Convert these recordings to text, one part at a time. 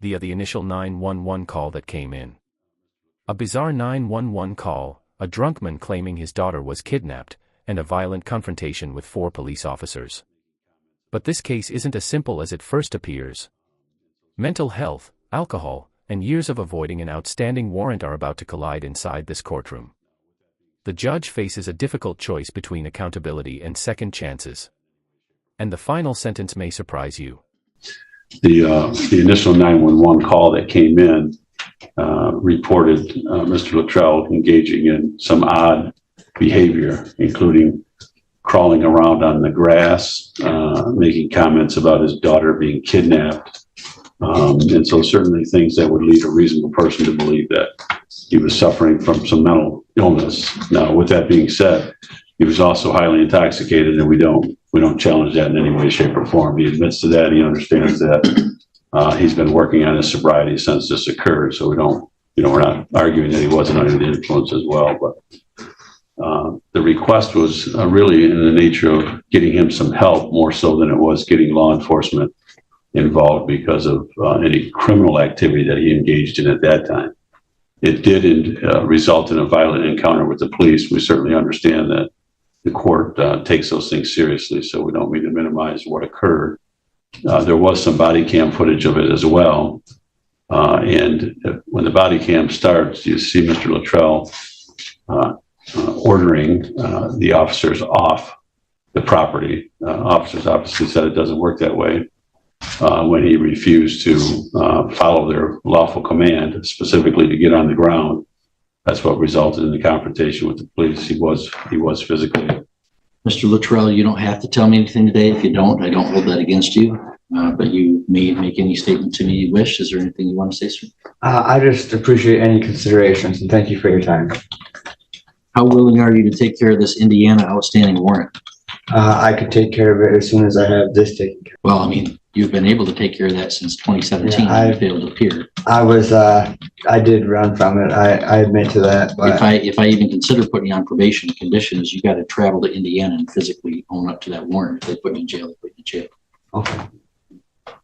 via the initial 911 call that came in. A bizarre 911 call, a drunk man claiming his daughter was kidnapped, and a violent confrontation with 4 police officers. But this case isn't as simple as it first appears. Mental health, alcohol, and years of avoiding an outstanding warrant are about to collide inside this courtroom. The judge faces a difficult choice between accountability and second chances. And the final sentence may surprise you. The initial 911 call that came in reported Mr. Luttrell engaging in some odd behavior, including crawling around on the grass, making comments about his daughter being kidnapped. And so certainly things that would lead a reasonable person to believe that he was suffering from some mental illness. Now, with that being said, he was also highly intoxicated, and we don't challenge that in any way, shape, or form. He admits to that. He understands that. He's been working on his sobriety since this occurred, so we're not arguing that he wasn't under the influence as well. But the request was really in the nature of getting him some help, more so than it was getting law enforcement involved because of any criminal activity that he engaged in at that time. It did result in a violent encounter with the police. We certainly understand that the court takes those things seriously, so we don't mean to minimize what occurred. There was some body cam footage of it as well. And when the body cam starts, you see Mr. Luttrell ordering the officers off the property. Officers obviously said it doesn't work that way when he refused to follow their lawful command, specifically to get on the ground. That's what resulted in the confrontation with the police. He was physically. Mr. Luttrell, you don't have to tell me anything today. If you don't, I don't hold that against you. But you may make any statement to me you wish. Is there anything you want to say, sir? I just appreciate any considerations, and thank you for your time. How willing are you to take care of this Indiana outstanding warrant? I could take care of it as soon as I have this taken care of. Well, I mean, you've been able to take care of that since 2017. Yeah, You failed to appear. I did run from it. I admit to that. But if I even consider putting you on probation conditions, you got to travel to Indiana and physically own up to that warrant. If they put you in jail, they put you in jail. Okay.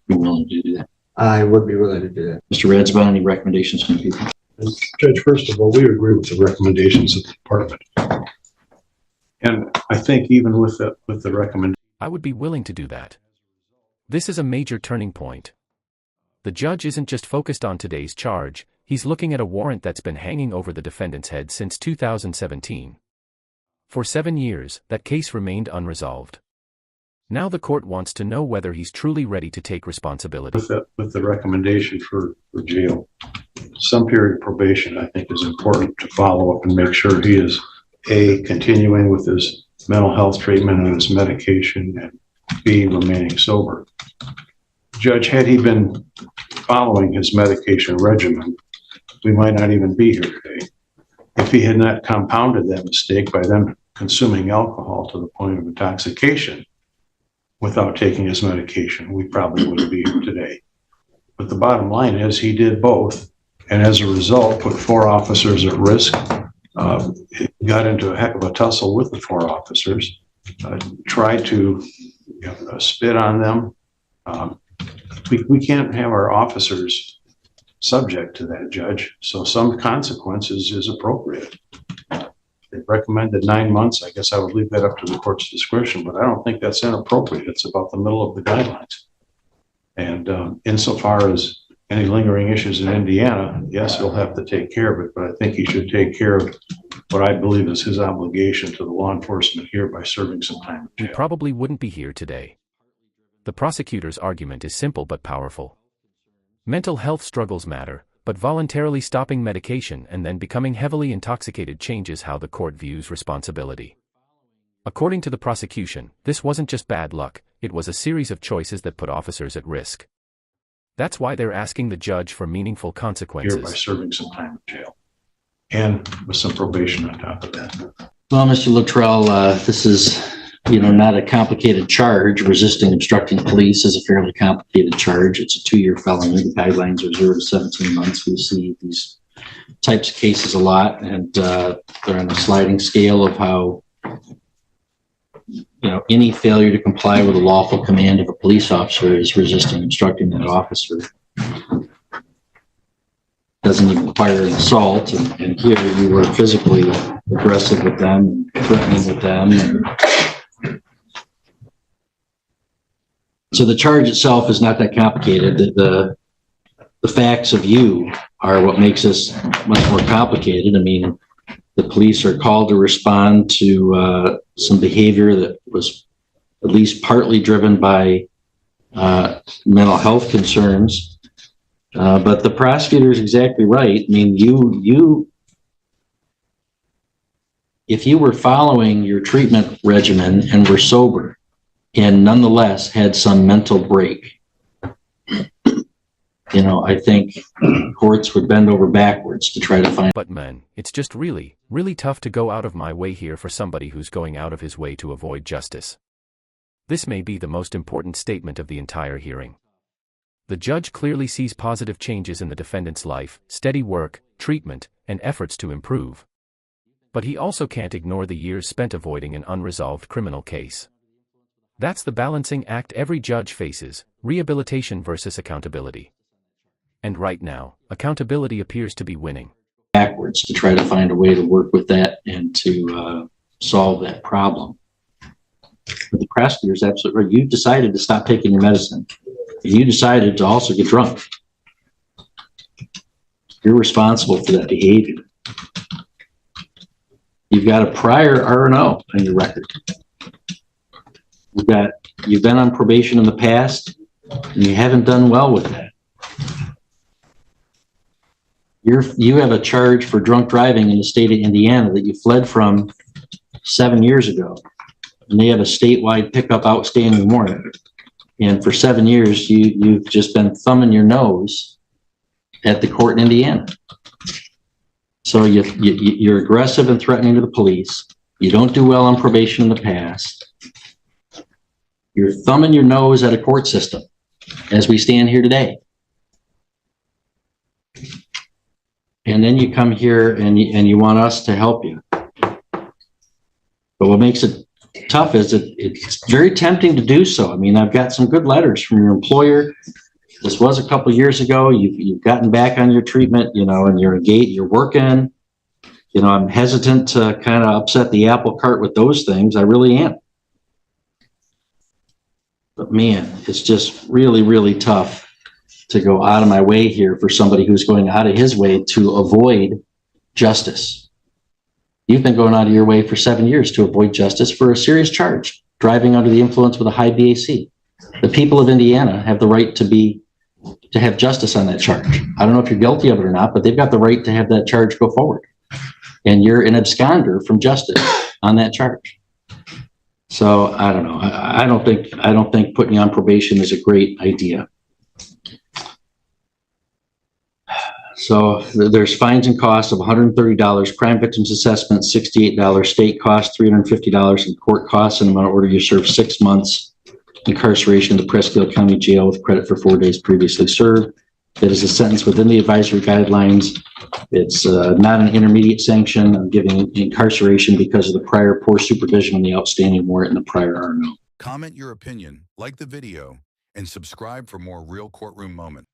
You're willing to do that? I would be willing to do that. Mr. Radsbaugh, any recommendations from people? Judge, first of all, we agree with the recommendations of the department. And I think even with the recommendation, I would be willing to do that. This is a major turning point. The judge isn't just focused on today's charge, he's looking at a warrant that's been hanging over the defendant's head since 2017. For 7 years, that case remained unresolved. Now the court wants to know whether he's truly ready to take responsibility. with the recommendation for jail, some period of probation, I think, is important to follow up and make sure he is continuing with his mental health treatment and his medication, and B, remaining sober. Judge, had he been following his medication regimen, we might not even be here today. If he had not compounded that mistake by then consuming alcohol to the point of intoxication without taking his medication, we probably wouldn't be here today. But the bottom line is he did both, and as a result put 4 officers at risk, got into a heck of a tussle with the 4 officers, tried to spit on them. We can't have our officers subject to that, Judge, so some consequences is appropriate. They recommended 9 months. I guess I would leave that up to the court's discretion, but I don't think that's inappropriate. It's about the middle of the guidelines. And insofar as any lingering issues in Indiana, yes, he'll have to take care of it, but I think he should take care of what I believe is his obligation to the law enforcement here by serving some time in We jail. probably wouldn't be here today. The prosecutor's argument is simple but powerful. Mental health struggles matter, but voluntarily stopping medication and then becoming heavily intoxicated changes how the court views responsibility. According to the prosecution, this wasn't just bad luck, it was a series of choices that put officers at risk. That's why they're asking the judge for meaningful Here consequences. by serving some time in jail, and with some probation on top of that. Well, Mr. Luttrell, this is, not a complicated charge. Resisting obstructing police is a fairly complicated charge. It's a 2-year felony. The guidelines are 0 to 17 months. We see these types of cases a lot, and they're on a sliding scale of how, any failure to comply with a lawful command of a police officer is resisting obstructing that officer. doesn't even require an assault, and here you were physically aggressive with them, threatening with them. So the charge itself is not that complicated. The facts of you are what makes this much more complicated. I mean, the police are called to respond to some behavior that was at least partly driven by mental health concerns. But the prosecutor is exactly right. I mean, if you were following your treatment regimen and were sober and nonetheless had some mental break, I think courts would bend over backwards to try to find. But man, it's just really, really tough to go out of my way here for somebody who's going out of his way to avoid justice. This may be the most important statement of the entire hearing. The judge clearly sees positive changes in the defendant's life, steady work, treatment, and efforts to improve. But he also can't ignore the years spent avoiding an unresolved criminal case. That's the balancing act every judge faces: rehabilitation versus accountability. And right now, accountability appears to be winning. Backwards to try to find a way to work with that and to solve that problem. But the prosecutor's absolutely right. You decided to stop taking your medicine. You decided to also get drunk. You're responsible for that behavior. You've got a prior R&O on your record. You've been on probation in the past, and you haven't done well with that. You have a charge for drunk driving in the state of Indiana that you fled from 7 years ago. And they have a statewide pickup outstanding warrant. And for 7 years, you've just been thumbing your nose at the court in Indiana. So you're aggressive and threatening to the police. You don't do well on probation in the past. You're thumbing your nose at a court system as we stand here today. And then you come here and you want us to help you. But what makes it tough is it's very tempting to do so. I mean, I've got some good letters from your employer. This was a couple years ago. You've gotten back on your treatment, and you're engaged, you're working. I'm hesitant to kind of upset the apple cart with those things. I really am. But man, it's just really, really tough to go out of my way here for somebody who's going out of his way to avoid justice. You've been going out of your way for 7 years to avoid justice for a serious charge, driving under the influence with a high BAC. The people of Indiana have the right to have justice on that charge. I don't know if you're guilty of it or not, but they've got the right to have that charge go forward. And you're an absconder from justice on that charge. So I don't know. I don't think putting you on probation is a great idea. So there's fines and costs of $130, crime victims assessment $68, state costs $350, and court costs, and I'm going to order you serve 6 months incarceration in the Prescott County Jail with credit for 4 days previously served. It is a sentence within the advisory guidelines. It's not an intermediate sanction. I'm giving incarceration because of the prior poor supervision on the outstanding warrant and the prior R&O. Comment your opinion, like the video, and subscribe for more real courtroom moments.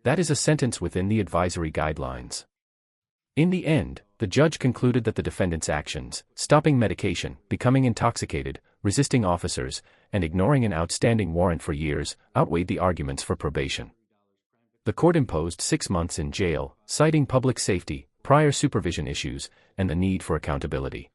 That is a sentence within the advisory guidelines. In the end, the judge concluded that the defendant's actions, stopping medication, becoming intoxicated, resisting officers, and ignoring an outstanding warrant for years, outweighed the arguments for probation. The court imposed 6 months in jail, citing public safety, prior supervision issues, and the need for accountability.